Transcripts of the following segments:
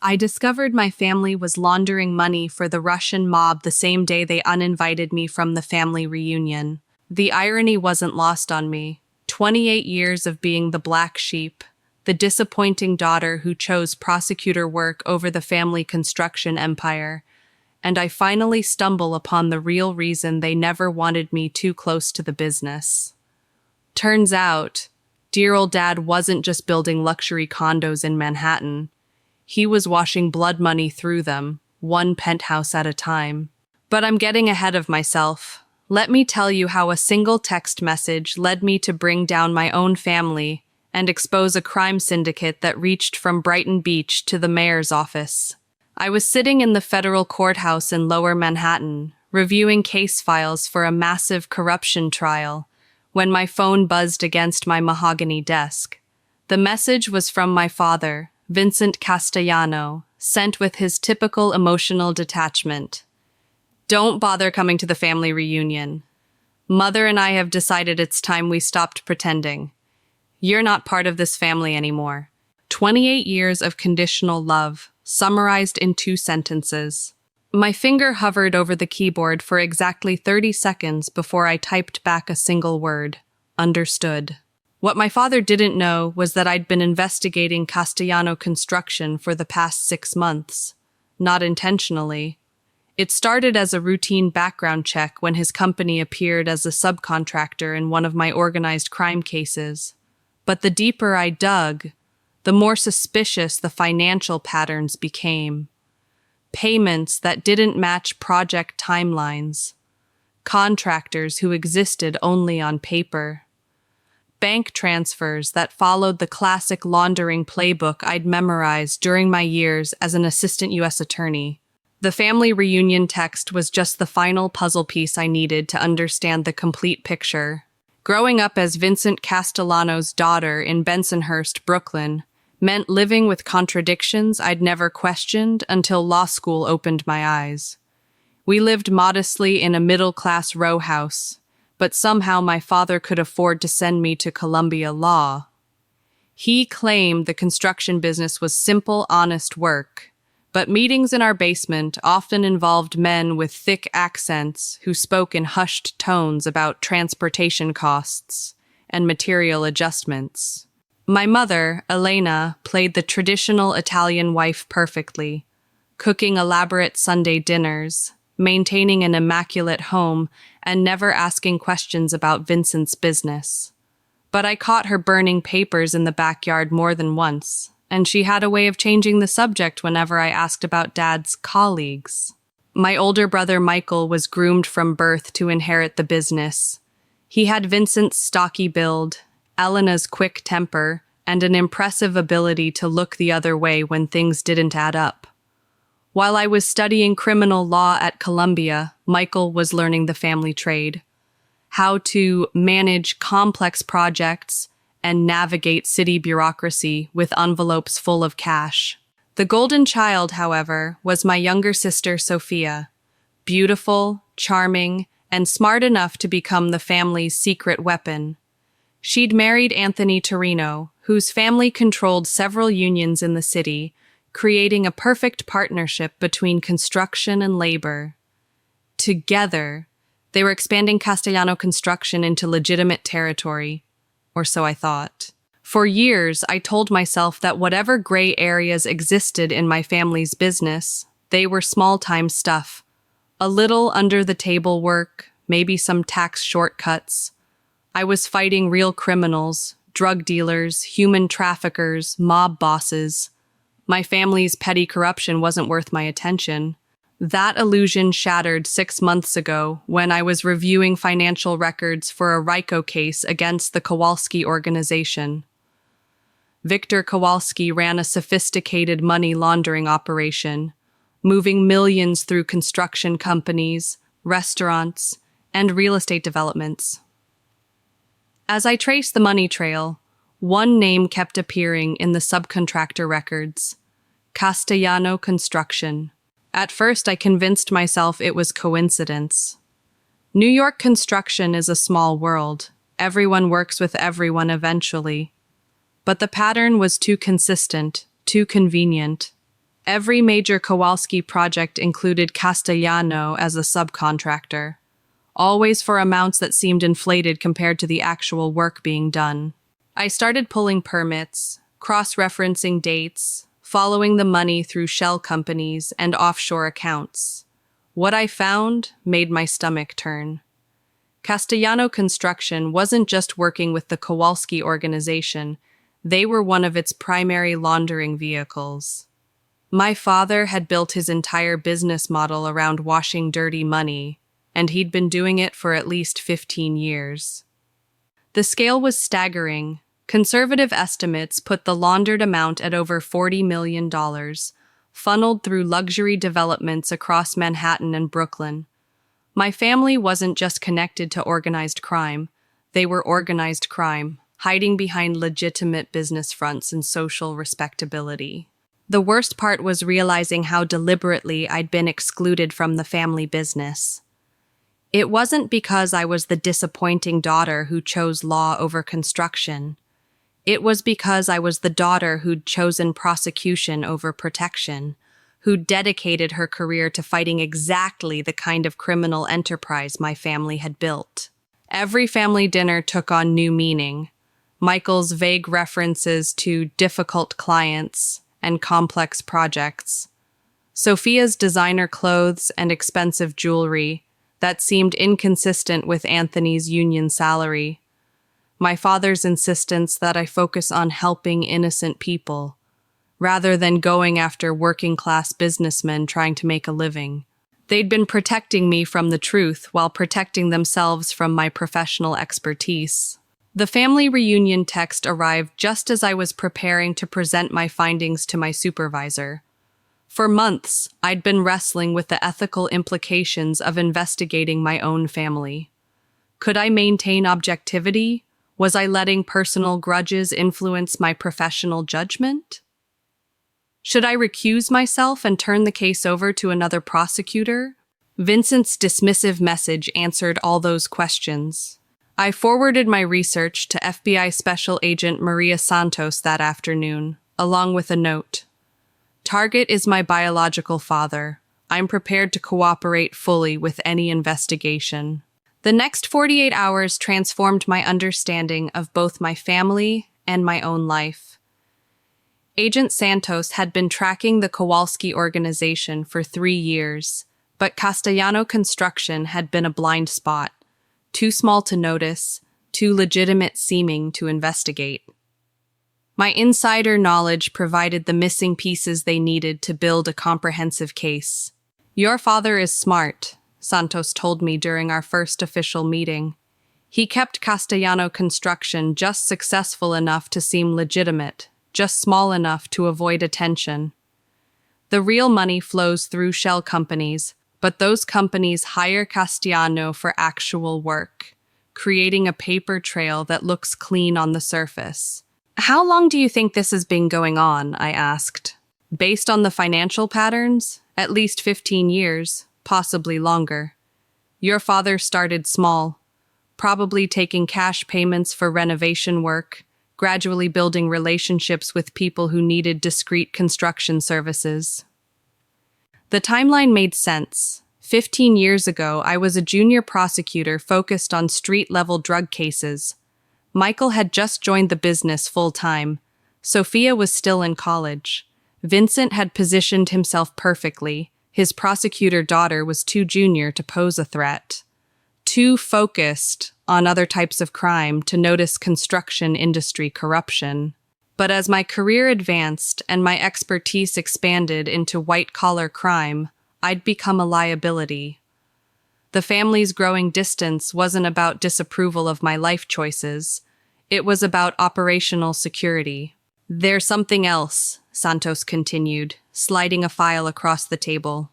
I discovered my family was laundering money for the Russian mob the same day they uninvited me from the family reunion. The irony wasn't lost on me. 28 years of being the black sheep, the disappointing daughter who chose prosecutor work over the family construction empire, and I finally stumble upon the real reason they never wanted me too close to the business. Turns out, dear old dad wasn't just building luxury condos in Manhattan. He was washing blood money through them, one penthouse at a time. But I'm getting ahead of myself. Let me tell you how a single text message led me to bring down my own family and expose a crime syndicate that reached from Brighton Beach to the mayor's office. I was sitting in the federal courthouse in Lower Manhattan, reviewing case files for a massive corruption trial, when my phone buzzed against my mahogany desk. The message was from my father, Vincent Castellano, sent with his typical emotional detachment. Don't bother coming to the family reunion. Mother and I have decided it's time we stopped pretending. You're not part of this family anymore. 28 years of conditional love, summarized in 2 sentences. My finger hovered over the keyboard for exactly 30 seconds before I typed back a single word. Understood. What my father didn't know was that I'd been investigating Castellano Construction for the past 6 months. Not intentionally. It started as a routine background check when his company appeared as a subcontractor in one of my organized crime cases. But the deeper I dug, the more suspicious the financial patterns became. Payments that didn't match project timelines. Contractors who existed only on paper. Bank transfers that followed the classic laundering playbook I'd memorized during my years as an assistant U.S. attorney. The family reunion text was just the final puzzle piece I needed to understand the complete picture. Growing up as Vincent Castellano's daughter in Bensonhurst, Brooklyn, meant living with contradictions I'd never questioned until law school opened my eyes. We lived modestly in a middle-class row house, but somehow my father could afford to send me to Columbia Law. He claimed the construction business was simple, honest work, but meetings in our basement often involved men with thick accents who spoke in hushed tones about transportation costs and material adjustments. My mother, Elena, played the traditional Italian wife perfectly, cooking elaborate Sunday dinners, maintaining an immaculate home, and never asking questions about Vincent's business. But I caught her burning papers in the backyard more than once, and she had a way of changing the subject whenever I asked about Dad's colleagues. My older brother Michael was groomed from birth to inherit the business. He had Vincent's stocky build, Elena's quick temper, and an impressive ability to look the other way when things didn't add up. While I was studying criminal law at Columbia, Michael was learning the family trade, how to manage complex projects and navigate city bureaucracy with envelopes full of cash. The golden child, however, was my younger sister Sophia, beautiful, charming, and smart enough to become the family's secret weapon. She'd married Anthony Torino, whose family controlled several unions in the city, creating a perfect partnership between construction and labor. Together, they were expanding Castellano Construction into legitimate territory, or so I thought. For years, I told myself that whatever gray areas existed in my family's business, they were small-time stuff. A little under-the-table work, maybe some tax shortcuts. I was fighting real criminals, drug dealers, human traffickers, mob bosses. My family's petty corruption wasn't worth my attention. That illusion shattered 6 months ago when I was reviewing financial records for a RICO case against the Kowalski organization. Victor Kowalski ran a sophisticated money laundering operation, moving millions through construction companies, restaurants, and real estate developments. As I traced the money trail, one name kept appearing in the subcontractor records: Castellano Construction. At first, I convinced myself it was coincidence. New York construction is a small world. Everyone works with everyone eventually. But the pattern was too consistent, too convenient. Every major Kowalski project included Castellano as a subcontractor, always for amounts that seemed inflated compared to the actual work being done. I started pulling permits, cross-referencing dates, following the money through shell companies and offshore accounts. What I found made my stomach turn. Castellano Construction wasn't just working with the Kowalski organization, they were one of its primary laundering vehicles. My father had built his entire business model around washing dirty money, and he'd been doing it for at least 15 years. The scale was staggering. Conservative estimates put the laundered amount at over $40 million, funneled through luxury developments across Manhattan and Brooklyn. My family wasn't just connected to organized crime, they were organized crime, hiding behind legitimate business fronts and social respectability. The worst part was realizing how deliberately I'd been excluded from the family business. It wasn't because I was the disappointing daughter who chose law over construction. It was because I was the daughter who'd chosen prosecution over protection, who dedicated her career to fighting exactly the kind of criminal enterprise my family had built. Every family dinner took on new meaning. Michael's vague references to difficult clients and complex projects. Sophia's designer clothes and expensive jewelry that seemed inconsistent with Anthony's union salary. My father's insistence that I focus on helping innocent people, rather than going after working-class businessmen trying to make a living. They'd been protecting me from the truth while protecting themselves from my professional expertise. The family reunion text arrived just as I was preparing to present my findings to my supervisor. For months, I'd been wrestling with the ethical implications of investigating my own family. Could I maintain objectivity? Was I letting personal grudges influence my professional judgment? Should I recuse myself and turn the case over to another prosecutor? Vincent's dismissive message answered all those questions. I forwarded my research to FBI Special Agent Maria Santos that afternoon, along with a note. Target is my biological father. I'm prepared to cooperate fully with any investigation. The next 48 hours transformed my understanding of both my family and my own life. Agent Santos had been tracking the Kowalski organization for 3 years, but Castellano Construction had been a blind spot. Too small to notice, too legitimate seeming to investigate. My insider knowledge provided the missing pieces they needed to build a comprehensive case. Your father is smart, Santos told me during our first official meeting. He kept Castellano Construction just successful enough to seem legitimate, just small enough to avoid attention. The real money flows through shell companies, but those companies hire Castellano for actual work, creating a paper trail that looks clean on the surface. How long do you think this has been going on? I asked. Based on the financial patterns, at least 15 years, possibly longer. Your father started small, probably taking cash payments for renovation work, gradually building relationships with people who needed discreet construction services. The timeline made sense. 15 years ago, I was a junior prosecutor focused on street-level drug cases. Michael had just joined the business full-time. Sophia was still in college. Vincent had positioned himself perfectly. His prosecutor daughter was too junior to pose a threat. Too focused on other types of crime to notice construction industry corruption. But as my career advanced and my expertise expanded into white-collar crime, I'd become a liability. The family's growing distance wasn't about disapproval of my life choices. It was about operational security. There's something else, Santos continued, sliding a file across the table.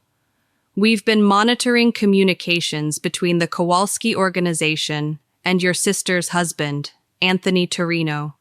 We've been monitoring communications between the Kowalski organization and your sister's husband, Anthony Torino.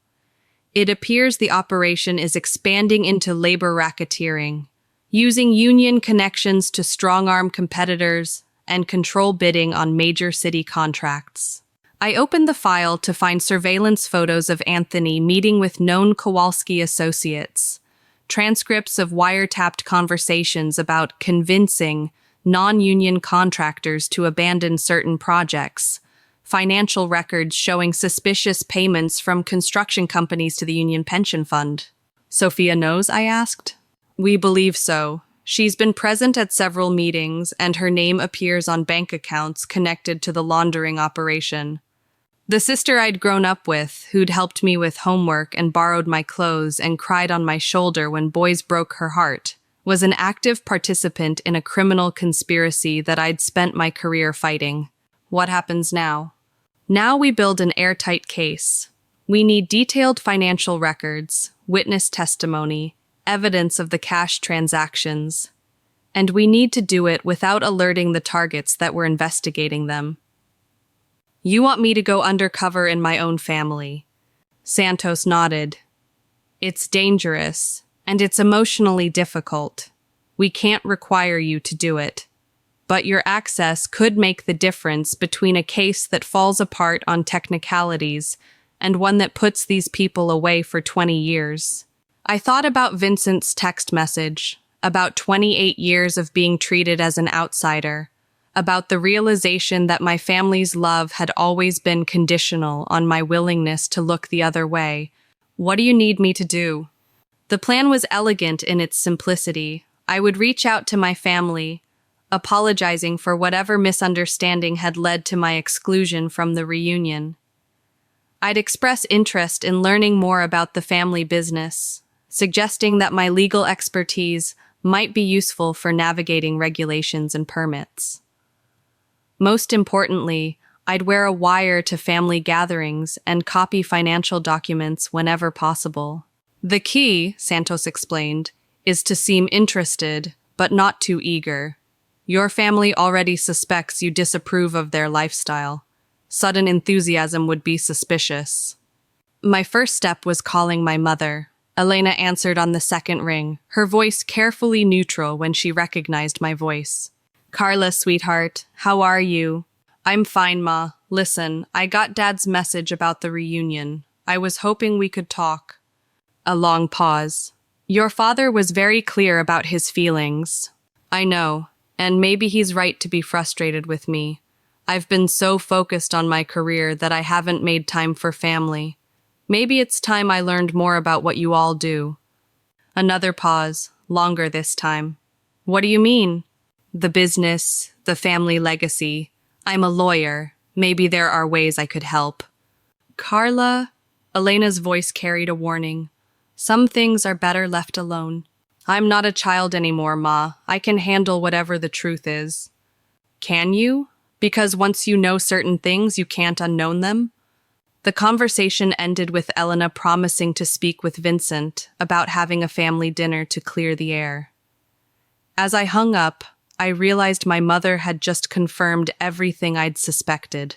It appears the operation is expanding into labor racketeering, using union connections to strong-arm competitors and control bidding on major city contracts. I opened the file to find surveillance photos of Anthony meeting with known Kowalski associates, transcripts of wiretapped conversations about convincing non-union contractors to abandon certain projects, financial records showing suspicious payments from construction companies to the union pension fund. Sophia knows, I asked. We believe so. She's been present at several meetings, and her name appears on bank accounts connected to the laundering operation. The sister I'd grown up with, who'd helped me with homework and borrowed my clothes and cried on my shoulder when boys broke her heart, was an active participant in a criminal conspiracy that I'd spent my career fighting. What happens now? Now we build an airtight case. We need detailed financial records, witness testimony, evidence of the cash transactions. And we need to do it without alerting the targets that we're investigating them. You want me to go undercover in my own family? Santos nodded. It's dangerous, and it's emotionally difficult. We can't require you to do it. But your access could make the difference between a case that falls apart on technicalities and one that puts these people away for 20 years. I thought about Vincent's text message, about 28 years of being treated as an outsider, about the realization that my family's love had always been conditional on my willingness to look the other way. What do you need me to do? The plan was elegant in its simplicity. I would reach out to my family, apologizing for whatever misunderstanding had led to my exclusion from the reunion. I'd express interest in learning more about the family business, suggesting that my legal expertise might be useful for navigating regulations and permits. Most importantly, I'd wear a wire to family gatherings and copy financial documents whenever possible. The key, Santos explained, is to seem interested, but not too eager. Your family already suspects you disapprove of their lifestyle. Sudden enthusiasm would be suspicious. My first step was calling my mother. Elena answered on the second ring, her voice carefully neutral when she recognized my voice. Carla, sweetheart, how are you? I'm fine, Ma. Listen, I got Dad's message about the reunion. I was hoping we could talk. A long pause. Your father was very clear about his feelings. I know, and maybe he's right to be frustrated with me. I've been so focused on my career that I haven't made time for family. Maybe it's time I learned more about what you all do. Another pause, longer this time. What do you mean? The business, the family legacy. I'm a lawyer. Maybe there are ways I could help. Carla, Elena's voice carried a warning. Some things are better left alone. I'm not a child anymore, Ma. I can handle whatever the truth is. Can you? Because once you know certain things, you can't unknown them? The conversation ended with Elena promising to speak with Vincent about having a family dinner to clear the air. As I hung up, I realized my mother had just confirmed everything I'd suspected.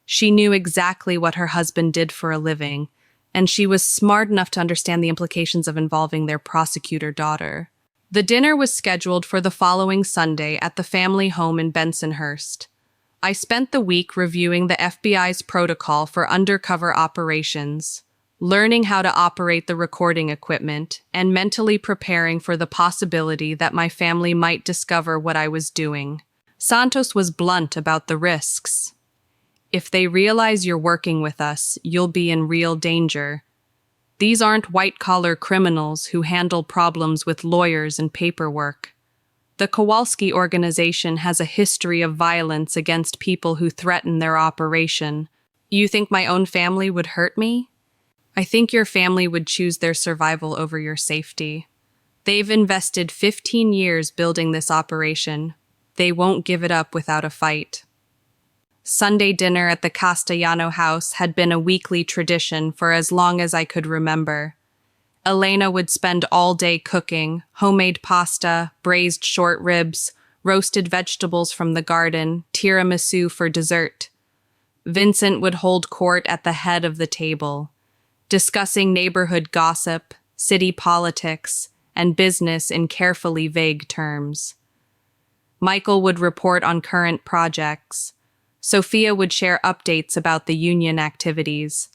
She knew exactly what her husband did for a living, and she was smart enough to understand the implications of involving their prosecutor daughter. The dinner was scheduled for the following Sunday at the family home in Bensonhurst. I spent the week reviewing the FBI's protocol for undercover operations, learning how to operate the recording equipment, and mentally preparing for the possibility that my family might discover what I was doing. Santos was blunt about the risks. If they realize you're working with us, you'll be in real danger. These aren't white-collar criminals who handle problems with lawyers and paperwork. The Kowalski organization has a history of violence against people who threaten their operation. You think my own family would hurt me? I think your family would choose their survival over your safety. They've invested 15 years building this operation. They won't give it up without a fight. Sunday dinner at the Castellano house had been a weekly tradition for as long as I could remember. Elena would spend all day cooking, homemade pasta, braised short ribs, roasted vegetables from the garden, tiramisu for dessert. Vincent would hold court at the head of the table, discussing neighborhood gossip, city politics, and business in carefully vague terms. Michael would report on current projects. Sophia would share updates about the union activities,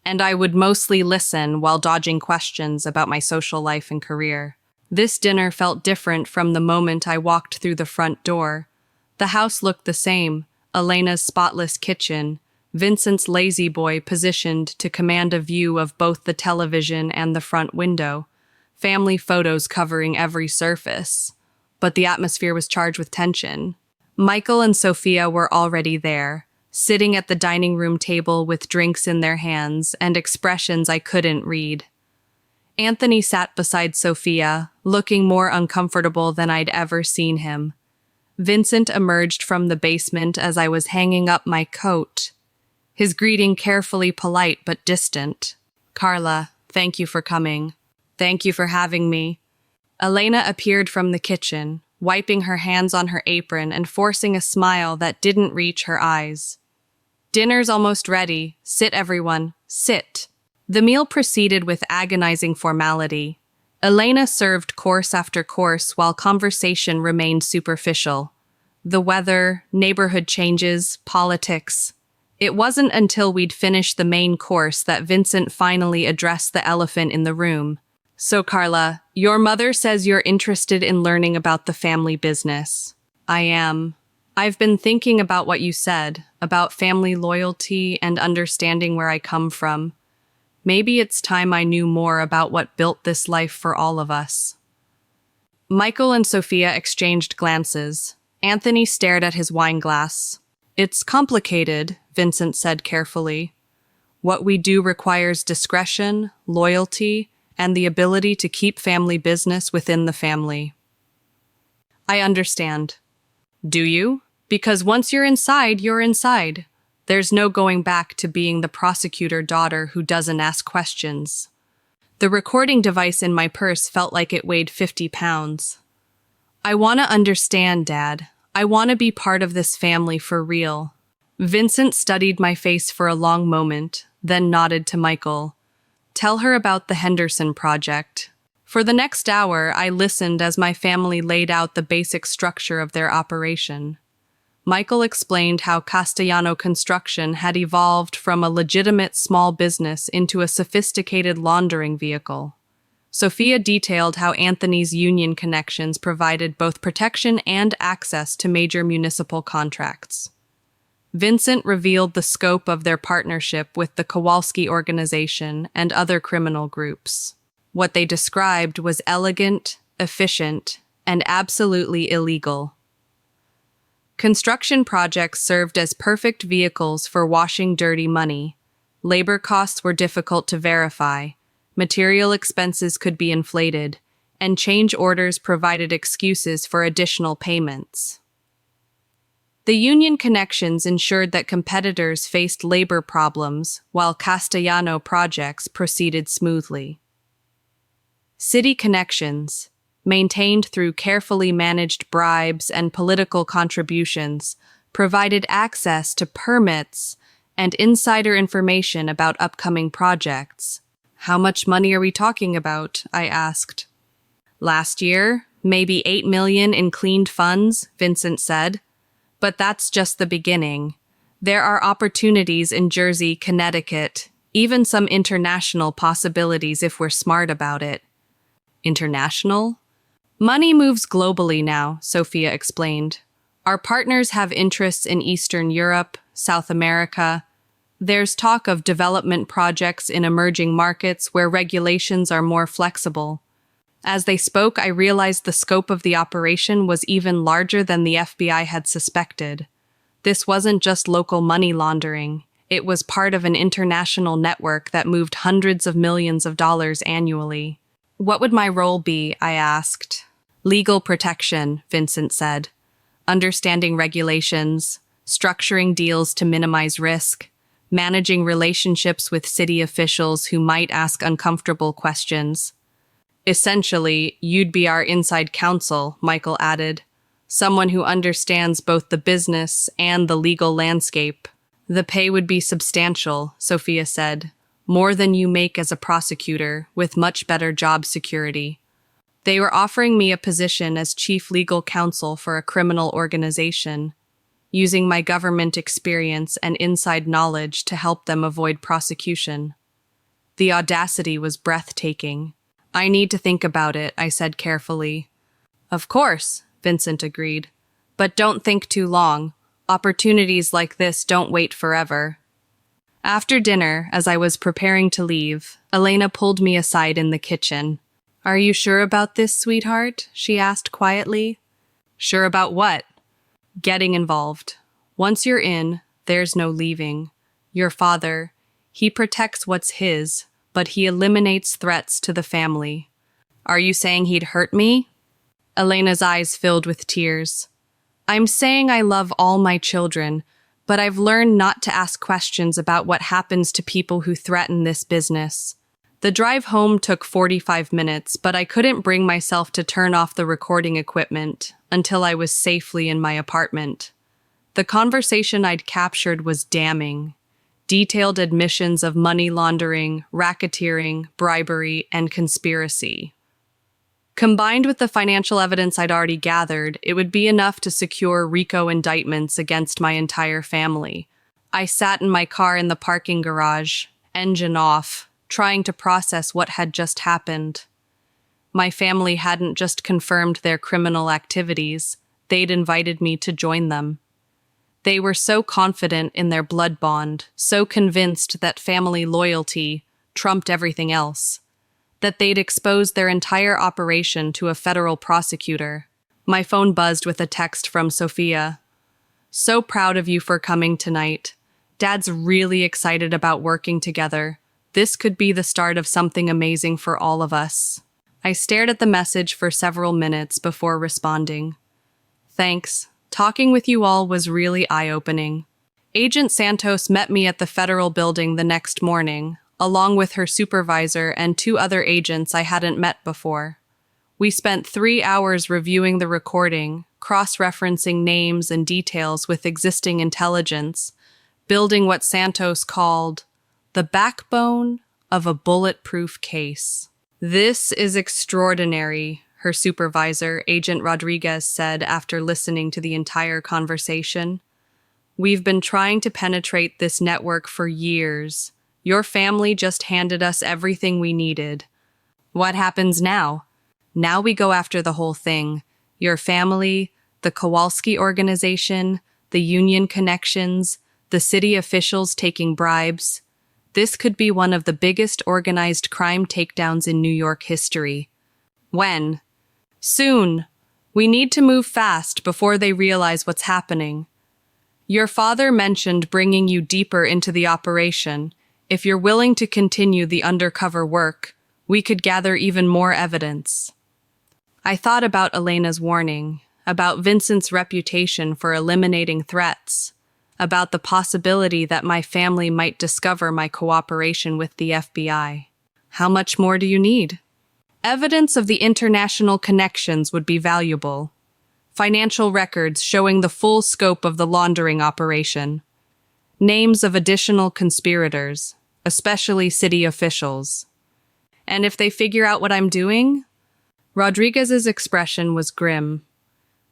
and I would mostly listen while dodging questions about my social life and career. This dinner felt different from the moment I walked through the front door. The house looked the same: Elena's spotless kitchen, Vincent's lazy boy positioned to command a view of both the television and the front window, family photos covering every surface. But the atmosphere was charged with tension. Michael and Sophia were already there, sitting at the dining room table with drinks in their hands and expressions I couldn't read. Anthony sat beside Sophia, looking more uncomfortable than I'd ever seen him. Vincent emerged from the basement as I was hanging up my coat, his greeting carefully polite but distant. "Carla, thank you for coming. Thank you for having me." Elena appeared from the kitchen, wiping her hands on her apron and forcing a smile that didn't reach her eyes. "Dinner's almost ready. Sit, everyone. Sit." The meal proceeded with agonizing formality. Elena served course after course while conversation remained superficial. The weather, neighborhood changes, politics. It wasn't until we'd finished the main course that Vincent finally addressed the elephant in the room. "So, Carla, your mother says you're interested in learning about the family business." "I am. I've been thinking about what you said, about family loyalty and understanding where I come from. Maybe it's time I knew more about what built this life for all of us." Michael and Sophia exchanged glances. Anthony stared at his wine glass. "It's complicated," Vincent said carefully. "What we do requires discretion, loyalty, and the ability to keep family business within the family." "I understand." "Do you? Because once you're inside, you're inside. There's no going back to being the prosecutor daughter who doesn't ask questions." The recording device in my purse felt like it weighed 50 pounds. "I want to understand, Dad. I want to be part of this family for real." Vincent studied my face for a long moment, then nodded to Michael. "Tell her about the Henderson project." For the next hour, I listened as my family laid out the basic structure of their operation. Michael explained how Castellano Construction had evolved from a legitimate small business into a sophisticated laundering vehicle. Sophia detailed how Anthony's union connections provided both protection and access to major municipal contracts. Vincent revealed the scope of their partnership with the Kowalski organization and other criminal groups. What they described was elegant, efficient, and absolutely illegal. Construction projects served as perfect vehicles for washing dirty money. Labor costs were difficult to verify, material expenses could be inflated, and change orders provided excuses for additional payments. The union connections ensured that competitors faced labor problems while Castellano projects proceeded smoothly. City connections, maintained through carefully managed bribes and political contributions, provided access to permits and insider information about upcoming projects. "How much money are we talking about?" I asked. "Last year, maybe 8 million in cleaned funds," Vincent said. "But that's just the beginning. There are opportunities in Jersey, Connecticut, even some international possibilities if we're smart about it." "International?" "Money moves globally now," Sophia explained. "Our partners have interests in Eastern Europe, South America. There's talk of development projects in emerging markets where regulations are more flexible." As they spoke, I realized the scope of the operation was even larger than the FBI had suspected. This wasn't just local money laundering. It was part of an international network that moved hundreds of millions of dollars annually. "What would my role be?" I asked. "Legal protection," Vincent said. "Understanding regulations, structuring deals to minimize risk, managing relationships with city officials who might ask uncomfortable questions." "Essentially, you'd be our inside counsel," Michael added. "Someone who understands both the business and the legal landscape." "The pay would be substantial," Sophia said. "More than you make as a prosecutor, with much better job security." They were offering me a position as chief legal counsel for a criminal organization, using my government experience and inside knowledge to help them avoid prosecution. The audacity was breathtaking. I need to think about it, I said carefully. Of course, Vincent agreed. But don't think too long. Opportunities like this don't wait forever. After dinner, as I was preparing to leave, Elena pulled me aside in the kitchen. Are you sure about this, sweetheart? She asked quietly. Sure about what? Getting involved. Once you're in, there's no leaving. Your father, he protects what's his, but he eliminates threats to the family. Are you saying he'd hurt me? Elena's eyes filled with tears. I'm saying I love all my children, but I've learned not to ask questions about what happens to people who threaten this business. The drive home took 45 minutes, but I couldn't bring myself to turn off the recording equipment until I was safely in my apartment. The conversation I'd captured was damning. Detailed admissions of money laundering, racketeering, bribery, and conspiracy. Combined with the financial evidence I'd already gathered, it would be enough to secure RICO indictments against my entire family. I sat in my car in the parking garage, engine off, trying to process what had just happened. My family hadn't just confirmed their criminal activities, they'd invited me to join them. They were so confident in their blood bond, so convinced that family loyalty trumped everything else, that they'd exposed their entire operation to a federal prosecutor. My phone buzzed with a text from Sophia. So proud of you for coming tonight. Dad's really excited about working together. This could be the start of something amazing for all of us. I stared at the message for several minutes before responding. Thanks. Talking with you all was really eye-opening. Agent Santos met me at the federal building the next morning, along with her supervisor and 2 other agents I hadn't met before. We spent 3 hours reviewing the recording, cross-referencing names and details with existing intelligence, building what Santos called the backbone of a bulletproof case. This is extraordinary, her supervisor, Agent Rodriguez, said after listening to the entire conversation. We've been trying to penetrate this network for years. Your family just handed us everything we needed. What happens now? Now we go after the whole thing. Your family, the Kowalski organization, the union connections, the city officials taking bribes. This could be one of the biggest organized crime takedowns in New York history. When? Soon. We need to move fast before they realize what's happening. Your father mentioned bringing you deeper into the operation. If you're willing to continue the undercover work, we could gather even more evidence. I thought about Elena's warning, about Vincent's reputation for eliminating threats, about the possibility that my family might discover my cooperation with the FBI. How much more do you need? Evidence of the international connections would be valuable. Financial records showing the full scope of the laundering operation. Names of additional conspirators, especially city officials. And if they figure out what I'm doing? Rodriguez's expression was grim.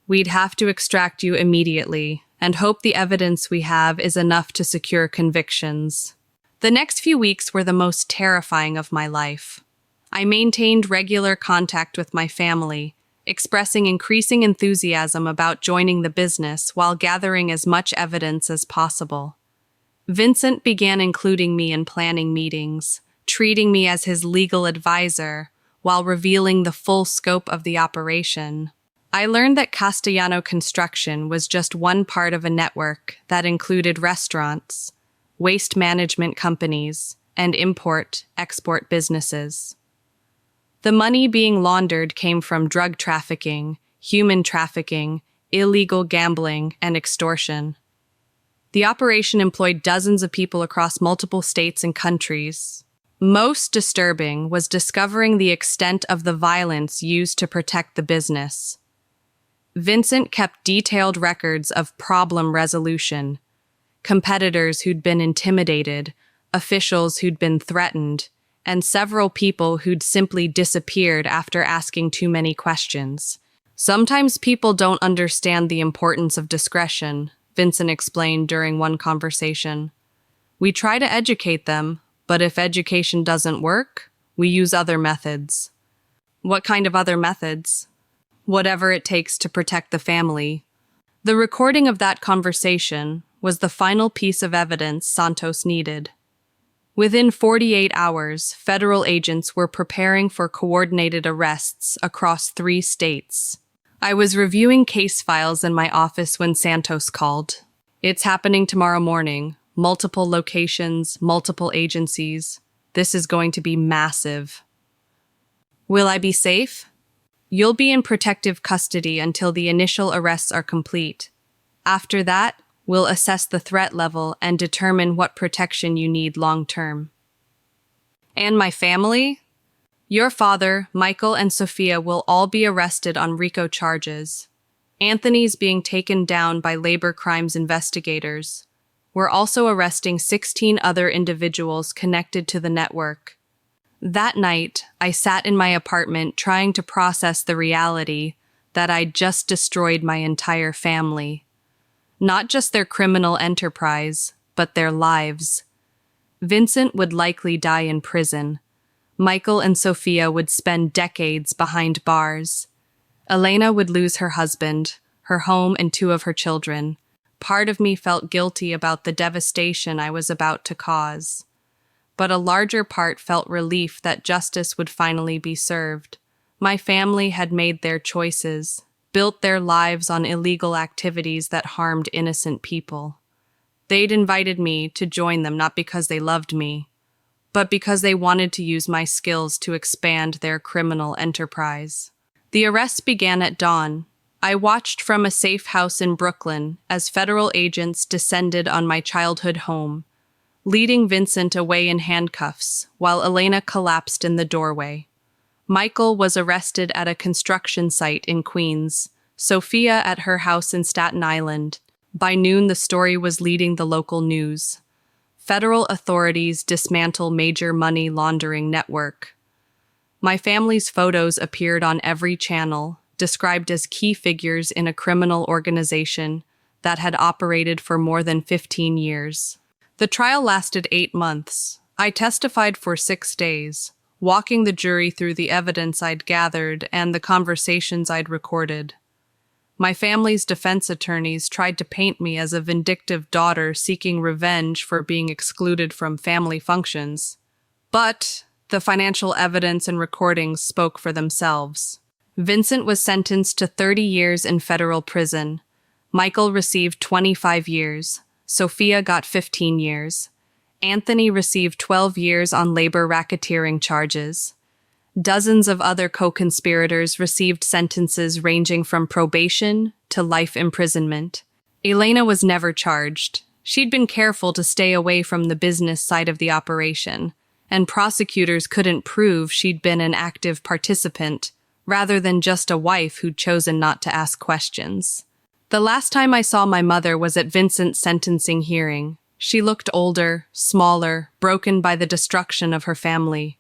We'd have to extract you immediately, and hope the evidence we have is enough to secure convictions. The next few weeks were the most terrifying of my life. I maintained regular contact with my family, expressing increasing enthusiasm about joining the business while gathering as much evidence as possible. Vincent began including me in planning meetings, treating me as his legal advisor, while revealing the full scope of the operation. I learned that Castellano Construction was just one part of a network that included restaurants, waste management companies, and import-export businesses. The money being laundered came from drug trafficking, human trafficking, illegal gambling, and extortion. The operation employed dozens of people across multiple states and countries. Most disturbing was discovering the extent of the violence used to protect the business. Vincent kept detailed records of problem resolution, competitors who'd been intimidated, officials who'd been threatened, and several people who'd simply disappeared after asking too many questions. Sometimes people don't understand the importance of discretion, Vincent explained during one conversation. We try to educate them, But if education doesn't work, we use other methods. What kind of other methods? Whatever it takes to protect the family. The recording of that conversation was the final piece of evidence Santos needed. Within 48 hours, federal agents were preparing for coordinated arrests across 3 states. I was reviewing case files in my office when Santos called. It's happening tomorrow morning. Multiple locations, multiple agencies. This is going to be massive. Will I be safe? You'll be in protective custody until the initial arrests are complete. After that, we'll assess the threat level and determine what protection you need long-term. And my family? Your father, Michael, and Sophia will all be arrested on RICO charges. Anthony's being taken down by labor crimes investigators. We're also arresting 16 other individuals connected to the network. That night, I sat in my apartment trying to process the reality that I'd just destroyed my entire family. Not just their criminal enterprise, but their lives. Vincent would likely die in prison. Michael and Sophia would spend decades behind bars. Elena would lose her husband, her home, and 2 of her children. Part of me felt guilty about the devastation I was about to cause. But a larger part felt relief that justice would finally be served. My family had made their choices, built their lives on illegal activities that harmed innocent people. They'd invited me to join them not because they loved me, but because they wanted to use my skills to expand their criminal enterprise. The arrests began at dawn. I watched from a safe house in Brooklyn as federal agents descended on my childhood home, leading Vincent away in handcuffs while Elena collapsed in the doorway. Michael was arrested at a construction site in Queens, Sophia at her house in Staten Island. By noon, the story was leading the local news. Federal authorities dismantle major money laundering network. My family's photos appeared on every channel, described as key figures in a criminal organization that had operated for more than 15 years. The trial lasted 8 months. I testified for 6 days, walking the jury through the evidence I'd gathered and the conversations I'd recorded. My family's defense attorneys tried to paint me as a vindictive daughter seeking revenge for being excluded from family functions. But the financial evidence and recordings spoke for themselves. Vincent was sentenced to 30 years in federal prison. Michael received 25 years. Sophia got 15 years. Anthony received 12 years on labor racketeering charges. Dozens of other co-conspirators received sentences ranging from probation to life imprisonment. Elena was never charged. She'd been careful to stay away from the business side of the operation, and prosecutors couldn't prove she'd been an active participant, rather than just a wife who'd chosen not to ask questions. The last time I saw my mother was at Vincent's sentencing hearing. She looked older, smaller, broken by the destruction of her family.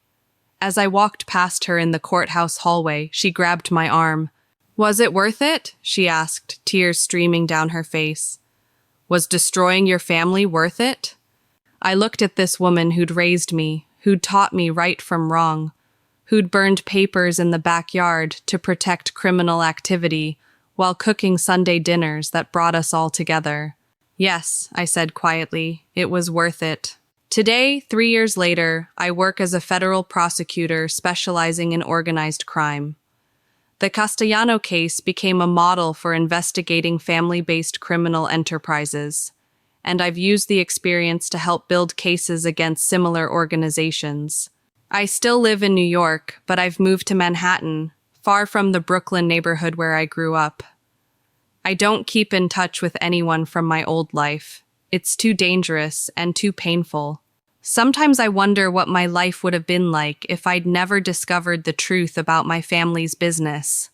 As I walked past her in the courthouse hallway, she grabbed my arm. "Was it worth it?" she asked, tears streaming down her face. "Was destroying your family worth it?" I looked at this woman who'd raised me, who'd taught me right from wrong, who'd burned papers in the backyard to protect criminal activity while cooking Sunday dinners that brought us all together. "Yes," I said quietly, "it was worth it." Today, 3 years later, I work as a federal prosecutor specializing in organized crime. The Castellano case became a model for investigating family-based criminal enterprises, and I've used the experience to help build cases against similar organizations. I still live in New York, but I've moved to Manhattan, far from the Brooklyn neighborhood where I grew up. I don't keep in touch with anyone from my old life. It's too dangerous and too painful. Sometimes I wonder what my life would have been like if I'd never discovered the truth about my family's business.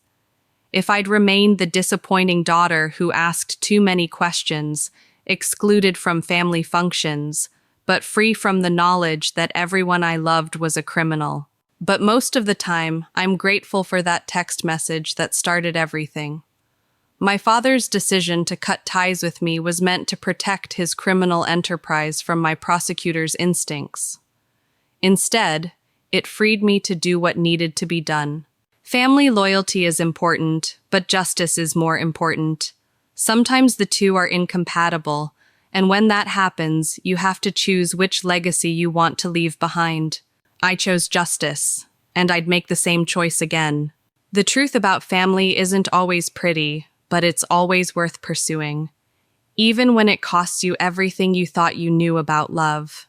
If I'd remained the disappointing daughter who asked too many questions, excluded from family functions, but free from the knowledge that everyone I loved was a criminal. But most of the time, I'm grateful for that text message that started everything. My father's decision to cut ties with me was meant to protect his criminal enterprise from my prosecutor's instincts. Instead, it freed me to do what needed to be done. Family loyalty is important, but justice is more important. Sometimes the two are incompatible, and when that happens, you have to choose which legacy you want to leave behind. I chose justice, and I'd make the same choice again. The truth about family isn't always pretty, but it's always worth pursuing, even when it costs you everything you thought you knew about love.